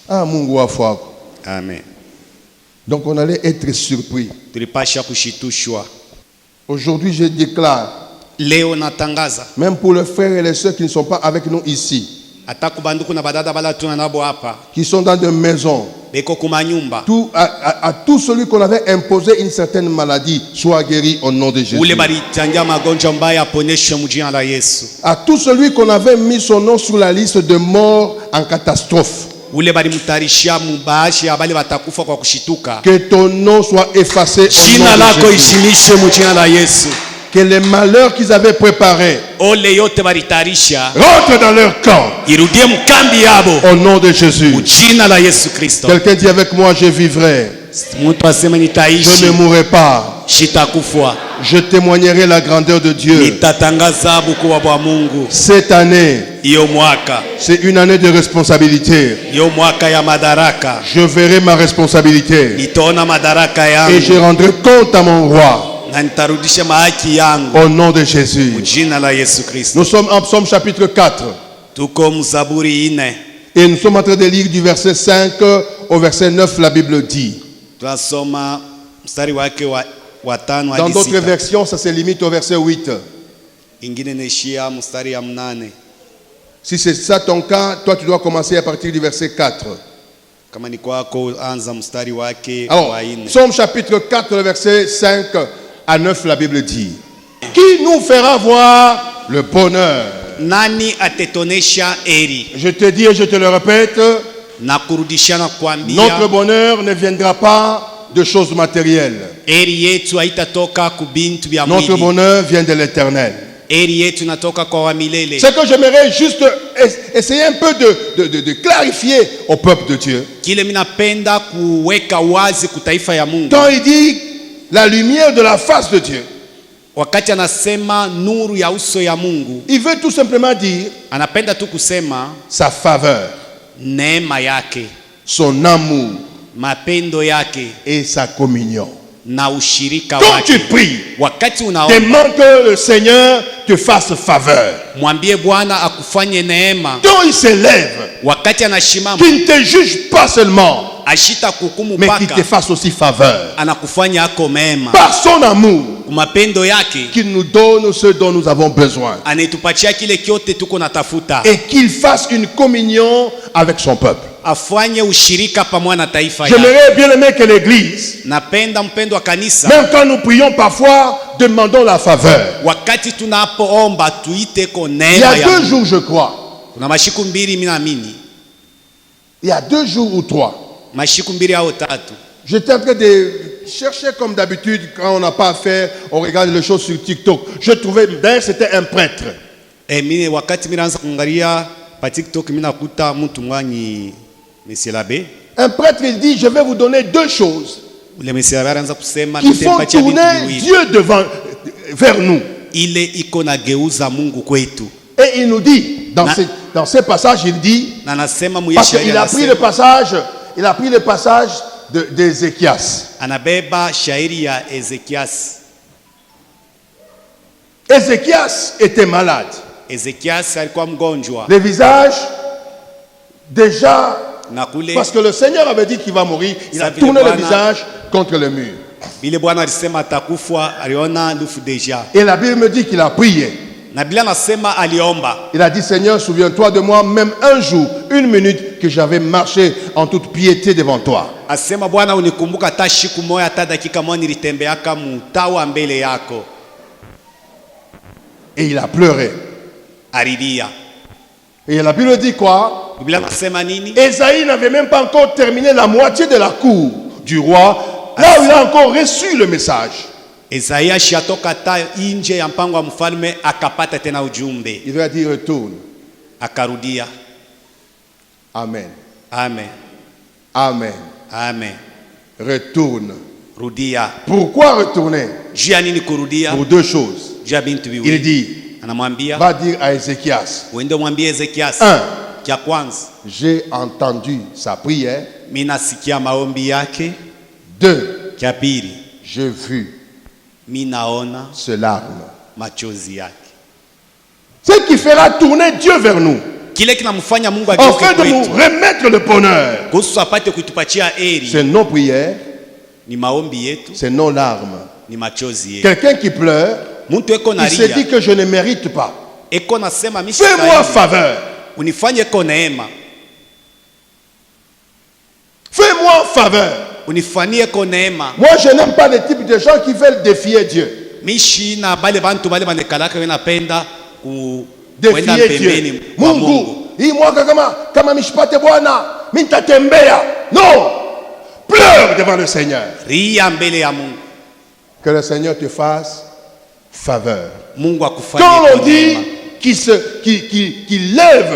Ah, Mungu wa fwako. Amen. Donc on allait être surpris. Tulipasha kushitushwa. Aujourd'hui, je déclare, Leo natangaza, même pour les frères et les sœurs qui ne sont pas avec nous ici, hata kubanduku na badada bala tuna nabo hapa, qui sont dans des maisons, beko kumanyumba, à tout celui qu'on avait imposé une certaine maladie, soit guéri au nom de Jésus. ule balitanja magonjwa mbaya aponyeshwe mjina la Yesu. À tout celui qu'on avait mis son nom sur la liste de morts en catastrophe, Ule balimutarisha mubashi abali batakufa kwa kushituka, que ton nom soit effacé au jina nom lako de Jésus. ishimishwe mjina la Yesu. Que les malheurs qu'ils avaient préparés Ole yote balitarisha rentrent dans leur camp irudie mkambi yabo au nom de Jésus. mjina la Yesu Kristo. Quelqu'un dit avec moi, je vivrai, Mtu aseme je nitaishi, ne mourrai pas, shitakufa, je témoignerai la grandeur de Dieu. nitatangaza ukubwa wa Mungu. Cette année, Iyo mwaka, c'est une année de responsabilité. iyo mwaka ya madaraka, Je verrai ma responsabilité nitaona madaraka et je yangu rendrai compte à mon roi na nitarudisha mahaki yangu au nom de Jésus. mjina la Yesu Kristo. Nous sommes en Psaume chapitre 4 Tuko mzaburi 4, et nous sommes en train de lire du verset 5 au verset 9. La Bible dit, tunasoma mstari wake wa 5 dans hadi d'autres 6. versions ça se limite au verset 8. Ingine naishia mstari ya 8. Si c'est ça ton cas, toi tu dois commencer à partir du verset 4. Kama ni kwako anza mstari wake Alors, wa 4. Psaume chapitre 4, le verset 5 à 9, la Bible dit, qui nous fera voir le bonheur? Nani atetonesha eri? Je te dis et je te le répète, Na kurudisha na kuambia, notre bonheur ne viendra pas de choses matérielles. eri yetu haitatoka kubintu vya Notre mwili. bonheur vient de l'éternel. Eri yetu natoka kwa wa milele. C'est que j'aimerais juste essayer un peu de clarifier au peuple de Dieu. Kile minapenda kuweka wazi kutaifa ya Mungu. Quand il dit la lumière de la face de Dieu, Wakati anasema nuru ya uso ya Mungu, il veut tout simplement dire anapenda tu kusema sa faveur, neema yake, son amour mapendo yake et sa communion. na ushirika Quand wake. tu pries, Wakati unaomba, demande que le Seigneur te fasse faveur. mwambie Bwana akufanye neema. Quand il s'élève, Wakati anashimama, qu'il ne te juge pas seulement, ashita kukumu mais qu'il te paka, fasse aussi faveur. anakufanya ako mema. Par son amour, Mapendo yake qu'il nous donne ce dont nous avons besoin. anaitupatia kile kyote tuko natafuta, Et qu'il fasse une communion avec son peuple. afanye ushirika pamoja na taifa yake. J'aimerais bien aimer que l'église, Napenda mpendo wa kanisa, même quand nous prions parfois, demandons la faveur. wakati tunapoomba tuite ko Il y neema a ya 2 Mungu. jours, je crois. Kuna mashiku mbili mimi naamini, Il y a 2 jours ou 3. mashiku mbili au tatu, J'étais en train de chercher comme d'habitude, quand on n'a pas à faire, on regarde les choses sur TikTok. Je trouvais, d'ailleurs c'était un prêtre. mimi wakati mimi naanza kuangalia pa TikTok, mimi nakuta mtu mwani Monsieur l'abbé. Un prêtre, il dit, je vais vous donner 2 choses Ule Monsieur l'abbé anaanza kusema qui font nitampatia vitu tourner viwili, Dieu vers nous. ile iko na geuza Mungu kwetu. Et il nous dit, dans ces passages, il dit, Na nasema parce muyesha qu'il a pris le passage d'Ézéchias. anabeba shairi ya Ezekias. Ézéchias était malade. Ezekias alikuwa mgonjwa Le visage, déjà, na kule, parce que le Seigneur avait dit qu'il va mourir, il a Ça veut tourné dire le Bwana- visage contre le mur. bile Bwana alisema atakufa, aliona lufu deja, Et la Bible me dit qu'il a prié. na Biblia nasema aliomba. Il a dit, Seigneur, souviens-toi de moi, même un jour, 1 minute, que j'avais marché en toute piété devant toi. Asema Bwana unikumbuka hata siku moja hata dakika moja nilitembeaka mutawa mbele yako. Et il a pleuré. Alilia. Et la Bible dit quoi? Biblia nasema nini? Ésaïe n'avait même pas encore terminé la moitié de la cour du roi, là où il a encore reçu le message. Isaia shatoka ta nje ya mpango wa mfalme, akapata tena ujumbe, Il lui a dit, retourne. akarudia. Amen. Amen. Amen. Amen. Retourne. Rudia. Pourquoi retourner? Juu ya nini kurudia? Pour 2 choses. Juu ya bintu Il viwili. dit, Anamwambia, va dire à Ézéchias, uende mwambie Ezekias, 1, kia kwanza, j'ai entendu sa prière. mimi nasikia maombi yake. 2, Kia pili, j'ai vu mimi naona ce larme. machozi yake. Ce qui fera tourner Dieu vers nous. kile kinamfanya Mungu afin ageuke de nous kwetu remettre le bonheur. kuhusu apate kutupatia heri. C'est nos prières, Ni maombi yetu, c'est nos larmes. ni machozi yetu. Quelqu'un qui pleure, Mtu eko il se dit nalia, que je ne mérite pas. eko nasema mimi Fais-moi sistahili. faveur. Unifanye eko neema, Fais-moi faveur. unifanyie eko neema. Moi, je n'aime pas le type de gens qui veulent défier Dieu. Mishi na bale bantu bale banekalaka wenapenda kwenda Défier pembeni Dieu. kwa Mungu, Mungu. hii mwaka kama mishipate Bwana, mimi nitatembea. Non. Pleure devant le Seigneur. Ria mbele ya Mungu. Que le Seigneur te fasse faveur. Mungu akufanyie Quand on eko dit neema. qu'il lève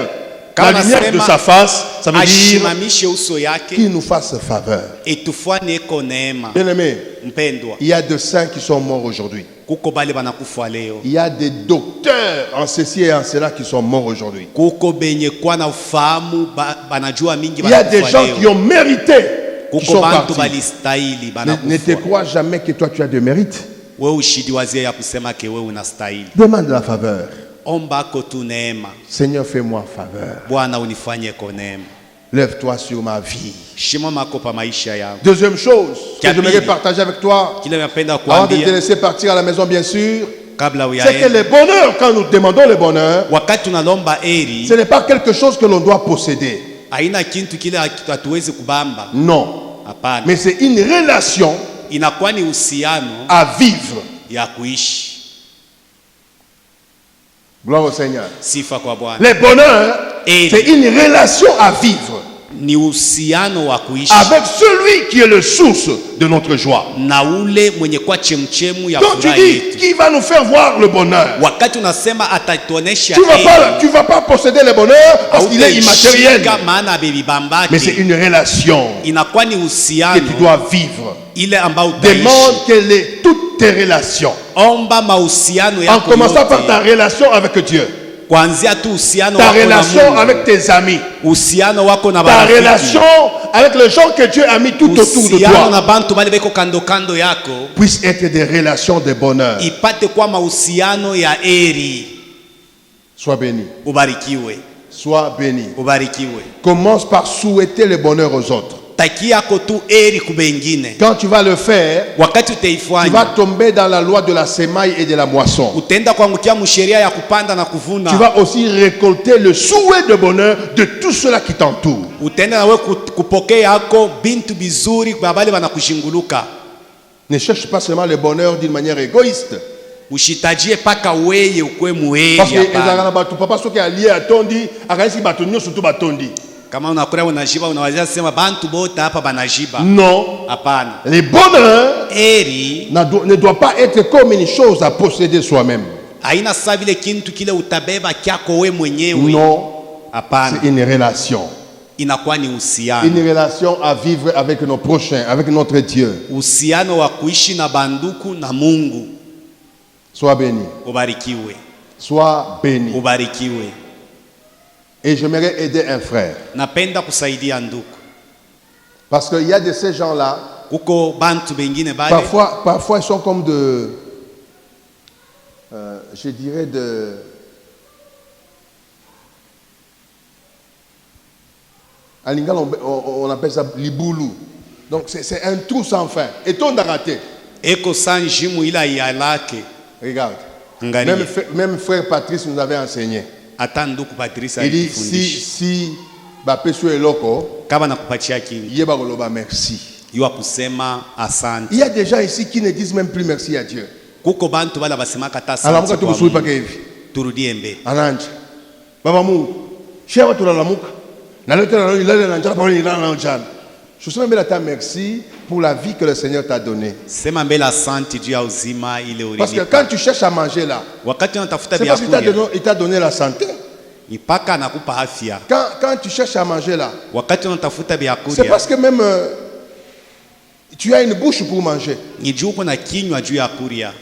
la Kama lumière de nasema, sa face, ça veut dire ashimamishe uso yake qu'il nous fasse faveur. etufanye eko neema. Bien aimé, Mpendwa, il y a de saints qui sont morts aujourd'hui. kuko bale banakufa leo, Il y a des docteurs en ceci et en cela qui sont morts aujourd'hui. kuko benye kwa na ufahamu banajua mingi Il y a des banakufa gens qui leo, ont mérité, qui kuko sont bantu partis. balistahili Ne te banakufa. crois jamais que toi tu as de mérite. Wewe ushidi wazie ya kusema ke wewe unastahili. Demande la faveur. Omba ko tu neema. Seigneur, fais-moi faveur. Bwana unifanye ko neema. Lève-toi sur ma vie. Shimama ko pa maisha yangu. Deuxième chose que Kabili. j'aimerais partager avec toi, Kile napenda avant de te kuambia laisser partir à la maison, bien sûr, kabla c'est que uyaenda, le bonheur, quand nous demandons le bonheur, wakati unalomba heri, ce n'est pas quelque chose que l'on doit posséder. haina kintu kile hatuwezi kubamba. Non. Hapana. Mais c'est une relation Inakuwa ni uhusiano à vivre. ya kuishi. Gloire au Seigneur. Sifa kwa Bwana. Le bonheur, Et- c'est une relation à vivre Ni uhusiano wa kuishi avec celui qui est le source de notre joie. na ule mwenye kwa chemchemu ya Donc tu furaha dis, yetu. qui va nous faire voir le bonheur? Wakati unasema atatuonesha Tu vas pas posséder le bonheur parce qu'il est immatériel. maana bebibambake, Mais c'est une relation inakuwa ni que uhusiano tu dois vivre. ile ambao utaishi. Demande quelles sont toutes tes relations. Omba mahusiano En yako commençant par yote, ta relation avec Dieu, kuanzia tu uhusiano ta wako na relation Mungu, avec tes amis, uhusiano wako na ta marafiki, relation avec les gens que Dieu a mis tout autour de uhusiano na toi, bantu bale beko kando kando yako, puissent être des relations de bonheur. ipate kwa mahusiano ya heri. Sois béni. Ubarikiwe, Sois béni. ubarikiwe. Commence par souhaiter le bonheur aux autres. Takia yako tu heri kubengine. Quand tu vas le faire, Wakati tu vas utaifanya, tomber dans la loi de la semaille et de la moisson. utaenda kuangukia msheria ya kupanda na kuvuna. Tu vas aussi récolter le souhait de bonheur de tout cela qui t'entoure. Utaenda nawe kupokea yako bintu bizuri kwa bale banakushinguluka. Ne cherche pas seulement le bonheur d'une manière égoïste. Ushitajie paka weye ukwe muheri. Parce que Hapana. papa soki allié à tondi, akaisi bato nyonso tu batondi. Kama unakula unajiba, unaweza sema bantu bote hapa banajiba. Non. Hapana. Le bonheur Heri ne doit pas être comme une chose à posséder soi-même. haina saa vile kintu kile utabeba kyako we mwenyewe. Non. Hapana. C'est une relation. Inakuwa ni uhusiano. Une relation à vivre avec nos prochains, avec notre Dieu. Uhusiano wa kuishi na banduku na Mungu. Sois béni. Ubarikiwe. Sois béni. Ubarikiwe. Et j'aimerais aider un frère. Napenda kusaidia nduku. Parce qu'il y a de ces gens-là, Kuko bantu bengine bale. parfois ils sont comme je dirais en lingala, on appelle ça liboulou. Donc c'est un trou sans fin. Et ton raté. Eko sanjimu ila yalake. Regarde. Angalia. Même frère Patrice nous avait enseigné. Ata nduku Patrice Il dit alitufundisha. si Bapesu est loco, Kama nakupatia kingi, yeba koloba merci. yua kusema asante. Il y a des gens ici qui ne disent même plus merci à Dieu. Kuko bantu bala basemaka ta Alors asante tu kwa kusuli Mungu. paka hivi. Turudie mbele. Ananje. Baba Mungu. Shia tulalamuka. Na leo tena ilale na njala pamoja na njala. Je sais même ta merci pour la vie que le Seigneur t'a donnée. Sema mbele asante juu ya uzima ile Parce que ulinipa. quand tu cherches à manger là, Wakati unatafuta c'est parce qu'il vyakula, t'a donné la santé. mpaka anakupa afya. Quand tu cherches à manger là, Wakati unatafuta c'est vyakula, parce que même tu as une bouche pour manger. ni juu kuna kinywa juu ya kuria.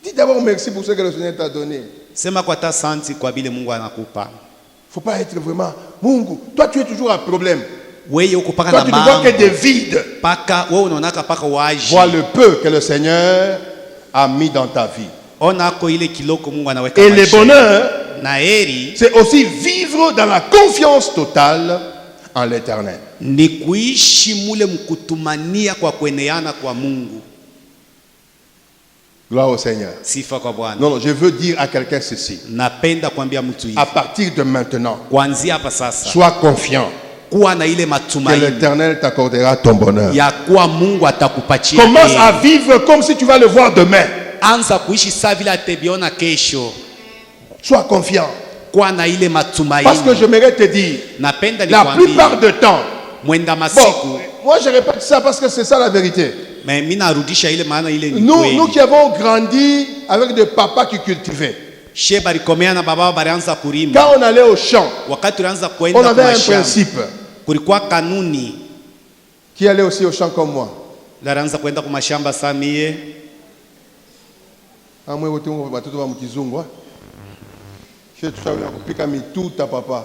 Dis d'abord merci pour ce que le Seigneur t'a donné. Sema kwa ta asante kwa vile Mungu anakupa. Faut pas être vraiment Mungu. Toi tu es toujours un problème. Wewe uko paka Toi na tu ne vois que des mambo. vides. Paka wewe unaonaka paka waji. Vois le peu que le Seigneur a mis dans ta vie. Ona ako ile kiloko Mungu anaweka Et le maisha. bonheur, Na heri c'est aussi vivre dans la confiance totale en l'Éternel. ni kuishi mule mkutumania kwa kueneana kwa Mungu. Gloire au Seigneur. Sifa kwa Bwana. Non, non, je veux dire à quelqu'un ceci. Napenda kuambia mtu hivi. À partir de maintenant, Kuanzia hapa sasa, sois confiant kuwa na ile que matumaini l'Éternel t'accordera ton bonheur. ya kuwa Mungu atakupatia. Commence à vivre comme si tu vas le voir demain. Anza kuishi saa vile ataviona kesho. Sois confiant. Kuwa na ile matumaini. Parce que j'aimerais te dire, Napenda la nikwambie, plupart du temps, mwenda masiku, bon, moi je répète ça parce que c'est ça la vérité. mais mimi narudisha ile maana ile ni Nous kweli. qui avons grandi avec des papas qui cultivaient, She balikomea na baba balianza kulima. quand on allait au champ, Wakati tulianza on kwenda avait kwa un shamba, principe. kulikuwa kanuni. Qui allait aussi au champ comme moi? Larianza kwenda kwa mashamba samie. Amwe wote watoto wa mkizungu. Chez toi kupika mituta papa.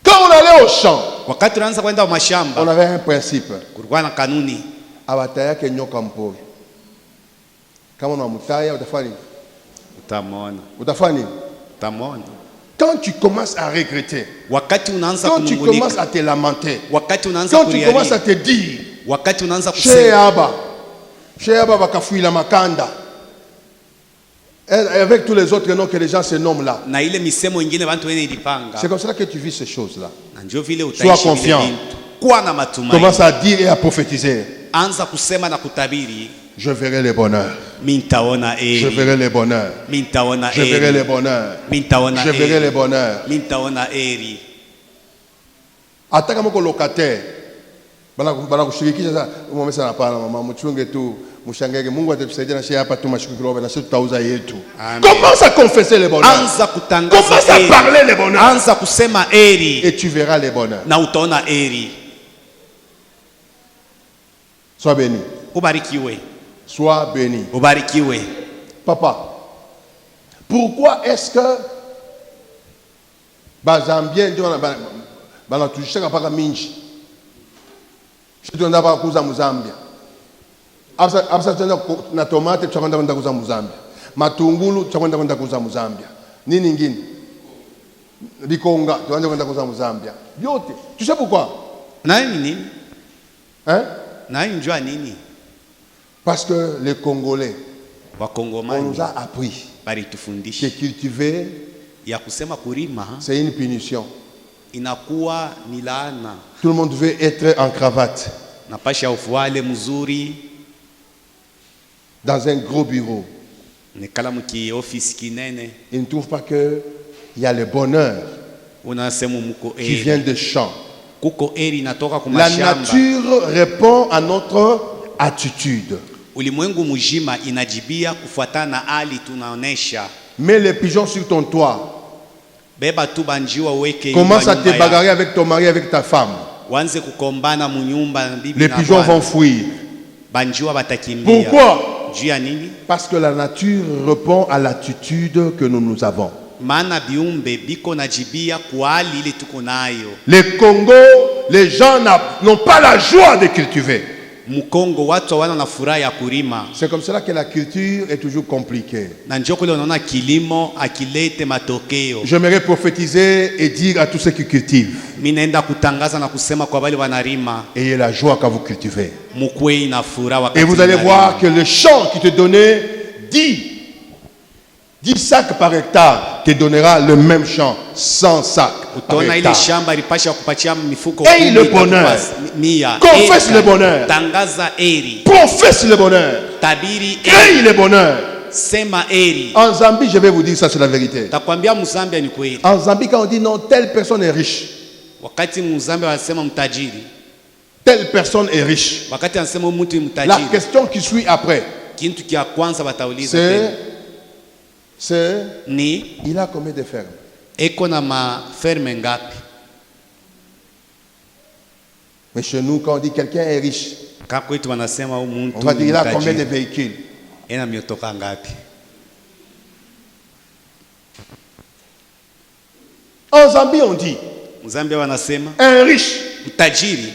Quand on allait au champ, Wakati tulianza kwenda kwa on mashamba, avait un principe. kulikuwa na kanuni. Abataya ke nyoka mpori. Kama unamtaya utafanya nini? Utamwona. Utafanya nini? Utamwona. Quand tu commences à regretter, Wakati unaanza quand tu kunungunika, commences à te lamenter, wakati unaanza quand tu commences à kulialia, te dire, wakati unaanza chez kusema Aba bakafuila makanda, avec tous les autres noms que les gens se nomment là. na ile misemo ingine watu wene ilipanga, C'est comme ça que tu vis ces choses-là. na ndio vile Sois utaishi vile confiant. vitu. Kuwa na matumaini. Commence à dire et à prophétiser. Anza kusema na kutabiri, Je verrai les bonheurs. mimi nitaona Je heri. verrai les bonheurs. Mimi nitaona Je verrai les heri. bonheurs. Mimi nitaona Je verrai les heri. bonheurs. Mimi nitaona heri. Hata kama uko locataire, bana kushirikisha sasa, umemesa hapana mama, mchunge tu, mshangege. Mungu atatusaidia na shia hapa tu mashukuru kiroho na sisi tutauza yetu. Amen. Commence à confesser les bonheurs. Anza kutangaza Commence à heri. parler les bonheurs. Anza kusema heri Et tu verras les bonheurs. na utaona heri. Sois béni. Ubarikiwe. Sois béni. Ubarikiwe. Papa, pourquoi est-ce que Bazambien ndio banatushaka paka minji? Shito ndaba kuza Muzambia. Absa tenda na tomate tutakwenda kwenda kuza Muzambia. Matungulu tutakwenda kwenda kuza Muzambia. Nini nyingine? Bikonga tutakwenda kwenda kuza Muzambia. Yote. Tu sais pourquoi? Nani nini? Hein? Nani njua nini? Parce que les Congolais, on Wakongomani nous a appris que balitufundisha cultiver, ya kusema kulima c'est une punition. inakuwa ni laana. Tout le monde veut être en cravate Napasha ufuale mzuri, dans un gros bureau. nikala mki office kinene, Ils ne trouvent pas qu'il y a le bonheur unasema muko qui eri. vient des champs. Kuko eri natoka kwa La mashamba. nature répond à notre attitude. Ulimwengu mzima inajibia kufuatana na hali tunaonesha. Mets les pigeons sur ton toit. Beba tu banjiwa uweke Commence à te nyumba bagarrer ya. avec ton mari, avec ta femme. Wanze kukombana munyumba na bibi Les na pigeons bwana. vont fuir. Banjiwa batakimbia. Pourquoi? Juu ya nini? Parce que la nature répond à l'attitude que nous avons. Maana biumbe biko najibia kwa hali ile tuko nayo. Les Congo, les gens n'ont pas la joie de cultiver. Mkongo watu hawana na furaha ya kulima. C'est comme cela que la culture est toujours compliquée. Na njoo kule unaona kilimo akilete matokeo. J'aimerais prophétiser et dire à tous ceux qui cultivent, Mimi naenda kutangaza na kusema kwa wale wanalima, ayez la joie quand vous cultivez. mukwe na furaha wakati. Et vous allez mnalima. voir que le champ qui te donnait 10 sacs par hectare te donnera le même champ, 100 sacs par Utaona ile hectare. shamba ilipasha kupatia mifuko Hey, 10 le bonheur. mia. Confesse le bonheur. Tangaza eri. Professe le bonheur. Tabiri eri. Crée le bonheur. Sema eri. En Zambie, je vais vous dire ça, c'est la vérité. Takwambia Mzambia ni kweli. En Zambie, quand on dit non, telle personne est riche, Wakati Mzambia wanasema mtajiri, telle personne est riche, wakati anasema mtu ni la mtajiri, question qui suit après, kitu kia kwanza batauliza tena c'est, ni il a combien de fermes? eko na maferme ngapi? Mais chez nous, quand on dit quelqu'un est riche, Kama kwetu wanasema huyu on mtu va ni dire il a combien de mtajiri. véhicules? Ena miotoka ngapi? En Zambie, on dit Mzambia wanasema un riche, mtajiri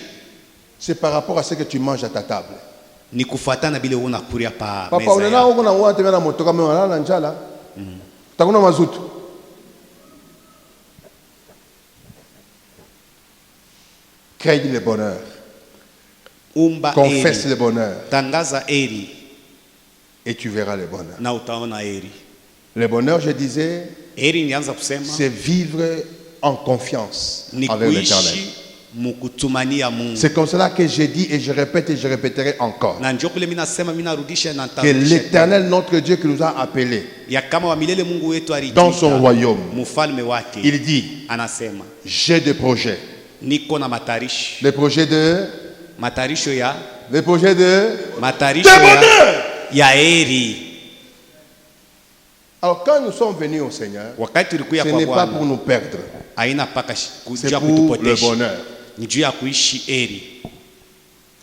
c'est par rapport à ce que tu manges à ta table. ni kufuatana bile unakuria pa Papa, meza unena ya. uko na watu mena moto kama wanala njala. Takuna mazutu. Crée le bonheur. Umba Confesse eri, le bonheur. tangaza eri Et tu verras le bonheur. na utaona eri. Le bonheur, je disais, Eri nianza kusema c'est vivre en confiance ni envers l'Éternel. kuishi mukutumania Mungu. C'est comme cela que j'ai dit et je répète et je répéterai encore. Na njoo kule mimi nasema mimi narudisha na Que nitarudisha. l'Éternel, notre Dieu, qui nous a appelés Ya kama wa milele Mungu wetu dans son alijiita royaume, mfalme wake. il dit, Anasema j'ai des projets. niko na matarisho. Les projets de... Matarisho ya Les projets de... matarisho De ya, bonheur. ya eri. Alors quand nous sommes venus au Seigneur, Wakati ce ulikuya kwa n'est pas pour Bwana nous perdre, haina paka c'est kujua pour le kutupotesha. bonheur. Ni juu ya kuishi eri.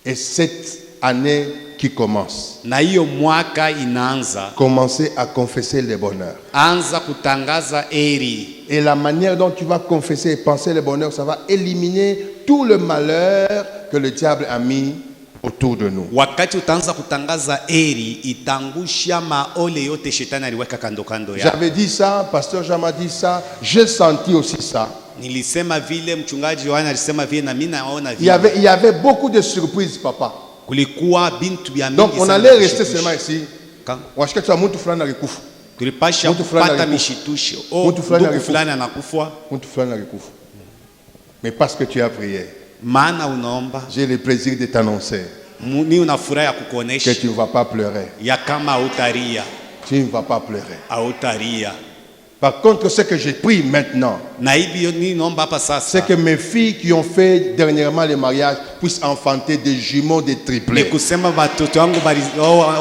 Et cette année qui commence, Na hiyo mwaka inaanza, commencez à confesser le bonheur. anza kutangaza eri. Et la manière dont tu vas confesser et penser le bonheur, ça va éliminer tout le malheur que le diable a mis autour de nous. Wakati utaanza kutangaza eri, itangusha maole yote shetani aliweka kando kando ya. J'avais dit ça, pasteur Jean m'a dit ça, j'ai senti aussi ça. Nilisema vile, mchungaji Yohana alisema vile, na mimi naona Il vile. y avait beaucoup de surprises, papa. Kulikuwa bintu vya mingi Donc on sana allait vya rester mishitusho. seulement ici. Ka- Washika tu mtu fulani alikufa. Tulipasha Mtu fulani kupata alikufa. mishitusho. Mtu fulani Ndugu alikufa. fulani anakufa, Mtu fulani alikufa. Mais parce que tu as prié, maana unaomba, j'ai le plaisir de t'annoncer ni una furaha ya que kukuonesha tu ne vas pas pleurer. ya kama hautaria, Tu ne vas pas pleurer. hautaria. Par contre, ce que j'ai pris maintenant, Na hivi ni naomba hapa c'est sasa que mes filles qui ont fait dernièrement le mariage puissent enfanter des jumeaux, des ni triplés. kusema watoto wangu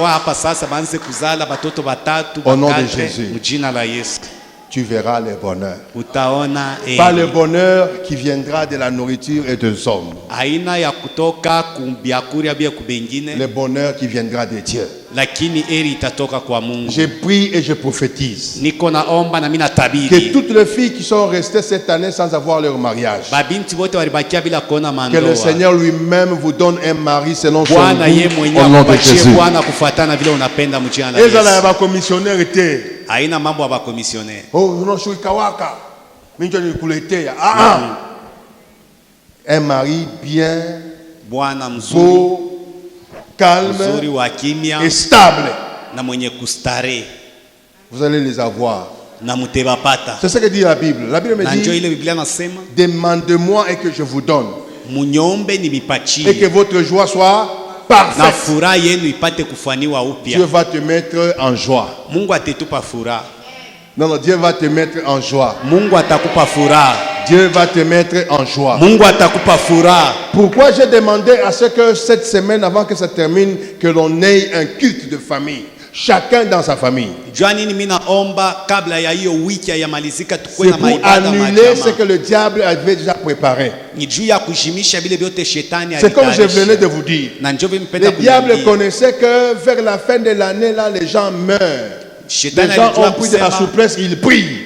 wa hapa sasa baanze kuzala watoto watatu Au nom de bakatre, Jésus. mjina la Yesu. Tu verras le bonheur. Utaona Pas le eri. bonheur qui viendra de la nourriture et des hommes. Aina ya kutoka kubiakuria bia kubengine, Le bonheur qui viendra de Dieu. lakini eri itatoka kwa Mungu. Je prie et je prophétise Niko naomba na mimi que natabiri toutes les filles qui sont restées cette année sans avoir leur mariage, babinti wote walibakia bila kuona que le mandoa. Seigneur lui-même vous donne un mari selon son Bwana ye goût mwenyewe au nom de akupatie Jésus. Bwana kufuatana vile unapenda mjina la Ezala ya Yesu. bakomissionnaire te. Haina mambo ya bakomisionere. Oh, non, shui kawaka. Minjo nikuletea. Ah. Un mari bien, Bwana mzuri, beau, mzuri calme wa kimya et stable. na mwenye kustare Vous allez les avoir. na mutebapata. C'est ce que dit la Bible. La Bible me Na njo dit, ile Biblia nasema demandez-moi et que je vous donne. munyombe ni Et que mipachi votre joie soit na parfaite. furaha yenu ipate kufaniwa Dieu upya. va te mettre en joie. Mungu atetupa furaha. Non, non, Dieu va te mettre en joie. Mungu atakupa furaha. Dieu va te mettre en joie. Mungu atakupa furaha. Pourquoi j'ai demandé à ce que cette semaine, avant que ça termine, que l'on ait un culte de famille, chacun dans sa famille. Jua nini mimi naomba kabla ya hiyo wiki yamalizika tukue C'est na pour maibada annuler ce majama. que le diable avait déjà préparé. Ni juu ya kushimisha vile vyote shetani C'est comme je alitayarisha. venais de vous dire. Na njoo mpenda Le diable kuniambia. connaissait que vers la fin de l'année, là, les gens meurent. Shetani Les gens alijua ont pris de la kusema souplesse, ils prient.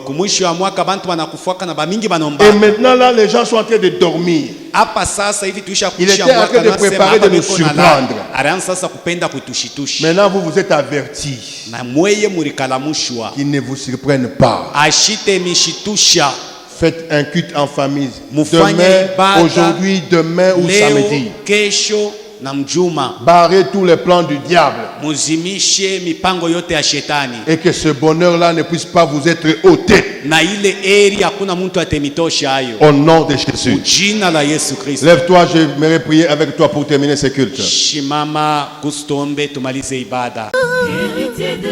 kumwisho wa mwaka bantu wanakufuaka na bamingi banomba. Et maintenant, là, les gens sont en train de dormir. Hapa sasa hivi tuisha Il kuisha était en mwaka train de na sema préparer hapa de nous biko na surprendre. la. Alianza sasa kupenda kutushitushi. Maintenant, vous vous êtes avertis Na mweye murikalamushwa. qu'ils ne vous surprennent pas. Ashite mishitusha. Faites un culte en famille. Mufanye Demain, ibada, aujourd'hui, demain ou Leo, samedi. kesho na mjuma. Barrez tous les plans du diable. Muzimishe mipango yote ya shetani. Et que ce bonheur-là ne puisse pas vous être ôté. Na ile eri hakuna mtu atemitosha hayo. Au nom de Jésus. Jina la Yesu Kristo. Lève-toi, j'aimerais prier avec toi pour terminer ce culte. Shimama kustombe tumalize ibada. Héritier de